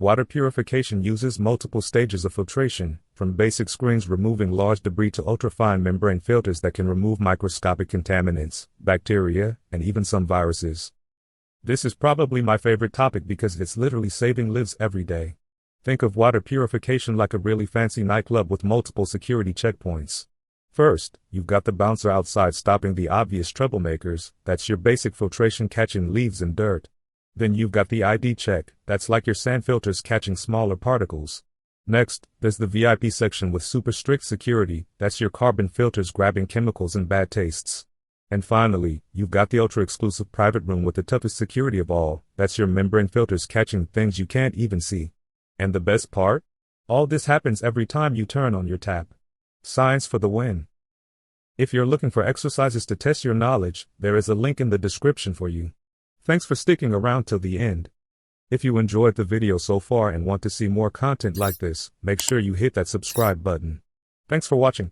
Water purification uses multiple stages of filtration, from basic screens removing large debris to ultrafine membrane filters that can remove microscopic contaminants, bacteria, and even some viruses. This is probably my favorite topic because it's literally saving lives every day. Think of water purification like a really fancy nightclub with multiple security checkpoints. First, you've got the bouncer outside stopping the obvious troublemakers. That's your basic filtration catching leaves and dirt. Then you've got the ID check. That's like your sand filters catching smaller particles. Next, there's the VIP section with super strict security. That's your carbon filters grabbing chemicals and bad tastes. And finally, you've got the ultra-exclusive private room with the toughest security of all. That's your membrane filters catching things you can't even see. And the best part? All this happens every time you turn on your tap. Science for the win. If you're looking for exercises to test your knowledge, there is a link in the description for you. Thanks for sticking around till the end. If you enjoyed the video so far and want to see more content like this, make sure you hit that subscribe button. Thanks for watching.